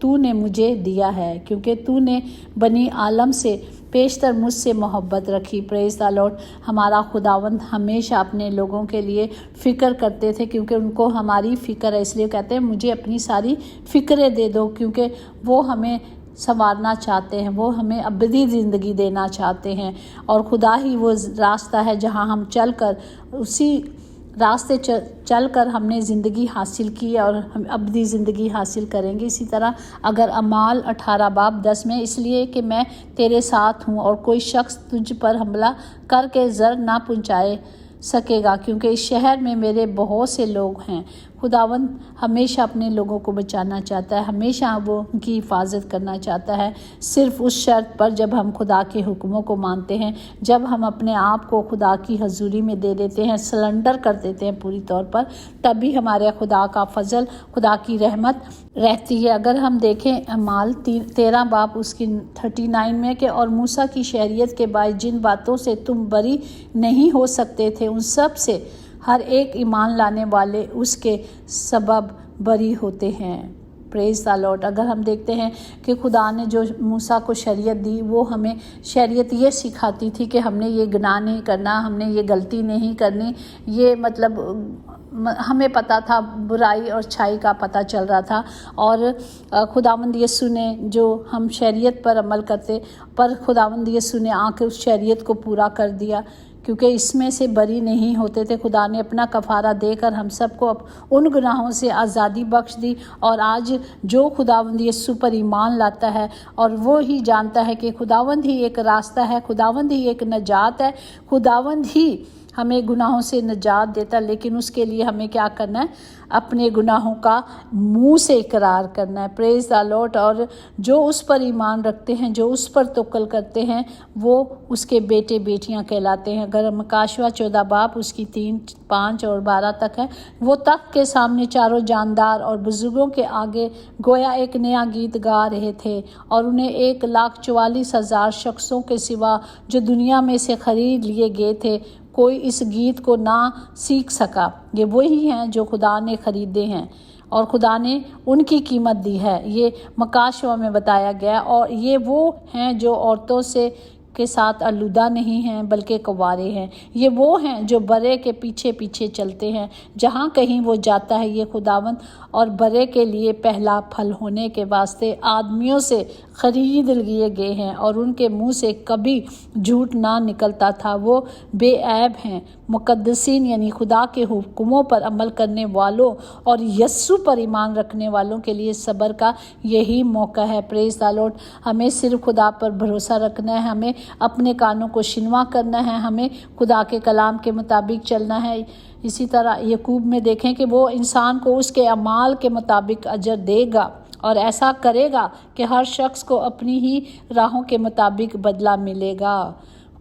تو نے مجھے دیا ہے، کیونکہ تو نے بنی عالم سے پیشتر مجھ سے محبت رکھی۔ پریز دی لارڈ۔ ہمارا خداوند ہمیشہ اپنے لوگوں کے لیے فکر کرتے تھے، کیونکہ ان کو ہماری فکر ہے، اس لیے کہتے ہیں مجھے اپنی ساری فکریں دے دو، کیونکہ وہ ہمیں سنوارنا چاہتے ہیں، وہ ہمیں ابدی زندگی دینا چاہتے ہیں، اور خدا ہی وہ راستہ ہے جہاں ہم چل کر اسی راستے چل کر ہم نے زندگی حاصل کی اور ہم ابدی زندگی حاصل کریں گے۔ اسی طرح اگر اعمال 18:10 میں، اس لیے کہ میں تیرے ساتھ ہوں اور کوئی شخص تجھ پر حملہ کر کے زر نہ پہنچائے سکے گا، کیونکہ اس شہر میں میرے بہت سے لوگ ہیں۔ خداوند ہمیشہ اپنے لوگوں کو بچانا چاہتا ہے، ہمیشہ وہ ان کی حفاظت کرنا چاہتا ہے، صرف اس شرط پر جب ہم خدا کے حکموں کو مانتے ہیں، جب ہم اپنے آپ کو خدا کی حضوری میں دے دیتے ہیں، سلنڈر کر دیتے ہیں پوری طور پر، تب بھی ہمارے خدا کا فضل، خدا کی رحمت رہتی ہے۔ اگر ہم دیکھیں اعمال 13 اس کی 39 میں کہ اور موسیٰ کی شریعت کے باعث جن باتوں سے تم بری نہیں ہو سکتے تھے، ان سب سے ہر ایک ایمان لانے والے اس کے سبب بری ہوتے ہیں۔ پریز دی لارڈ۔ اگر ہم دیکھتے ہیں کہ خدا نے جو موسیٰ کو شریعت دی، وہ ہمیں شریعت یہ سکھاتی تھی کہ ہم نے یہ گناہ نہیں کرنا، ہم نے یہ غلطی نہیں کرنی، یہ مطلب ہمیں پتہ تھا، برائی اور اچھائی کا پتہ چل رہا تھا، اور خداوند یسوع نے جو ہم شریعت پر عمل کرتے پر خداوند یسوع نے آ کے اس شریعت کو پورا کر دیا، کیونکہ اس میں سے بری نہیں ہوتے تھے۔ خدا نے اپنا کفارہ دے کر ہم سب کو ان گناہوں سے آزادی بخش دی، اور آج جو خداوند یسوع پر ایمان لاتا ہے اور وہ ہی جانتا ہے کہ خداوند ہی ایک راستہ ہے، خداوند ہی ایک نجات ہے، خداوند ہی ہمیں گناہوں سے نجات دیتا، لیکن اس کے لیے ہمیں کیا کرنا ہے؟ اپنے گناہوں کا منہ سے اقرار کرنا ہے۔ پریز دی لارڈ۔ اور جو اس پر ایمان رکھتے ہیں، جو اس پر توکل کرتے ہیں، وہ اس کے بیٹے بیٹیاں کہلاتے ہیں۔ اگر مکاشوہ 14 اس کی 3, 5 اور 12 تک ہے، وہ تخت کے سامنے چاروں جاندار اور بزرگوں کے آگے گویا ایک نیا گیت گا رہے تھے، اور انہیں 1,44,000 شخصوں کے سوا جو دنیا میں سے خرید لیے گئے تھے، کوئی اس گیت کو نہ سیکھ سکا۔ یہ وہی ہیں جو خدا نے خریدے ہیں اور خدا نے ان کی قیمت دی ہے، یہ مکاشوہ میں بتایا گیا، اور یہ وہ ہیں جو عورتوں کے ساتھ آلودہ نہیں ہیں بلکہ کنوارے ہیں، یہ وہ ہیں جو برے کے پیچھے پیچھے چلتے ہیں، جہاں کہیں وہ جاتا ہے یہ خداوند اور برے کے لیے پہلا پھل ہونے کے واسطے آدمیوں سے خرید لیے گئے ہیں، اور ان کے منہ سے کبھی جھوٹ نہ نکلتا تھا، وہ بے عیب ہیں۔ مقدسین یعنی خدا کے حکموں پر عمل کرنے والوں اور یسوع پر ایمان رکھنے والوں کے لیے صبر کا یہی موقع ہے۔ پریز دی لارڈ۔ ہمیں صرف خدا پر بھروسہ رکھنا ہے، ہمیں اپنے کانوں کو شنوا کرنا ہے، ہمیں خدا کے کلام کے مطابق چلنا ہے۔ اسی طرح یعقوب میں دیکھیں کہ وہ انسان کو اس کے اعمال کے مطابق اجر دے گا، اور ایسا کرے گا کہ ہر شخص کو اپنی ہی راہوں کے مطابق بدلہ ملے گا،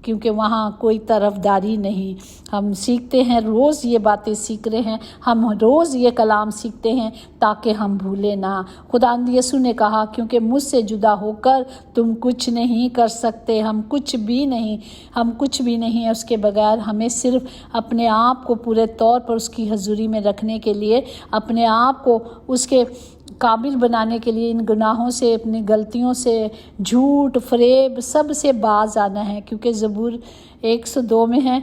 کیونکہ وہاں کوئی طرفداری نہیں۔ ہم سیکھتے ہیں، روز یہ باتیں سیکھ رہے ہیں، ہم روز یہ کلام سیکھتے ہیں تاکہ ہم بھولے نہ۔ خدا یسوع نے کہا کیونکہ مجھ سے جدا ہو کر تم کچھ نہیں کر سکتے، ہم کچھ بھی نہیں ہیں اس کے بغیر۔ ہمیں صرف اپنے آپ کو پورے طور پر اس کی حضوری میں رکھنے کے لیے، اپنے آپ کو اس کے قابل بنانے کے لیے ان گناہوں سے، اپنی غلطیوں سے، جھوٹ، فریب، سب سے باز آنا ہے، کیونکہ زبور 102 میں ہے،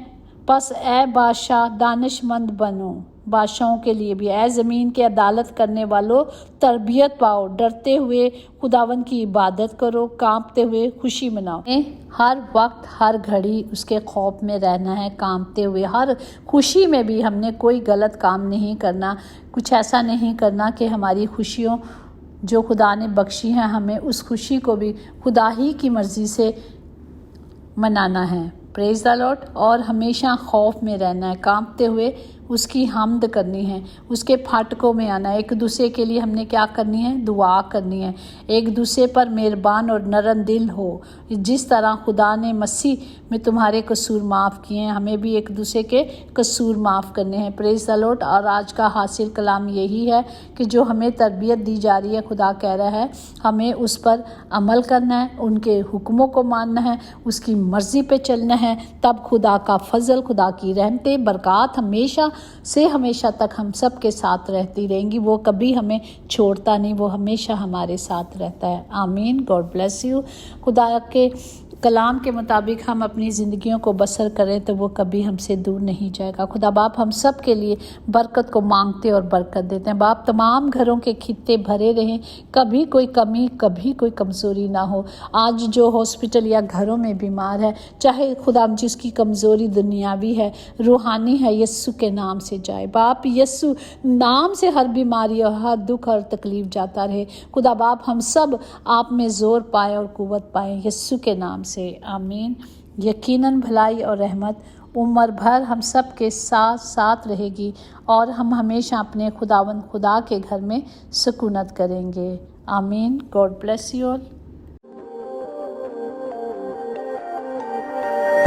پس اے بادشاہ دانش مند بنو، بادشاہوں کے لیے بھی، اے زمین کے عدالت کرنے والوں تربیت پاؤ، ڈرتے ہوئے خداوند کی عبادت کرو، کانپتے ہوئے خوشی مناؤ۔ ہر وقت ہر گھڑی اس کے خوف میں رہنا ہے، کانپتے ہوئے، ہر خوشی میں بھی ہم نے کوئی غلط کام نہیں کرنا، کچھ ایسا نہیں کرنا کہ ہماری خوشیوں جو خدا نے بخشی ہیں، ہمیں اس خوشی کو بھی خدا ہی کی مرضی سے منانا ہے۔ پریز دی لارڈ۔ اور ہمیشہ خوف میں رہنا ہے، کانپتے ہوئے اس کی حمد کرنی ہے، اس کے پھاٹکوں میں آنا ہے۔ ایک دوسرے کے لیے ہم نے کیا کرنی ہے؟ دعا کرنی ہے، ایک دوسرے پر مہربان اور نرم دل ہو، جس طرح خدا نے مسیح میں تمہارے قصور معاف کیے ہیں، ہمیں بھی ایک دوسرے کے قصور معاف کرنے ہیں۔ پریز دی لارڈ۔ اور آج کا حاصل کلام یہی ہے کہ جو ہمیں تربیت دی جا رہی ہے، خدا کہہ رہا ہے ہمیں اس پر عمل کرنا ہے، ان کے حکموں کو ماننا ہے، اس کی مرضی پہ چلنا ہے، تب خدا کا فضل، خدا کی رحمتیں، برکات ہمیشہ سے ہمیشہ تک ہم سب کے ساتھ رہتی رہیں گی۔ وہ کبھی ہمیں چھوڑتا نہیں، وہ ہمیشہ ہمارے ساتھ رہتا ہے۔ آمین۔ God bless you. خدا کے کلام کے مطابق ہم اپنی زندگیوں کو بسر کریں تو وہ کبھی ہم سے دور نہیں جائے گا۔ خدا باپ ہم سب کے لیے برکت کو مانگتے اور برکت دیتے ہیں۔ باپ تمام گھروں کے خطے بھرے رہیں، کبھی کوئی کمی، کبھی کوئی کمزوری نہ ہو۔ آج جو ہاسپٹل یا گھروں میں بیمار ہے، چاہے خدا جس کی کمزوری دنیاوی ہے، روحانی ہے، یسوع کے نام سے جائے۔ باپ یسوع نام سے ہر بیماری اور ہر دکھ اور تکلیف جاتا رہے۔ خدا باپ ہم سب آپ میں زور پائے اور قوت پائیں یسوع کے نام سے۔ آمین۔ یقیناً بھلائی اور رحمت عمر بھر ہم سب کے ساتھ ساتھ رہے گی اور ہم ہمیشہ اپنے خداوند خدا کے گھر میں سکونت کریں گے۔ آمین۔ God bless you all.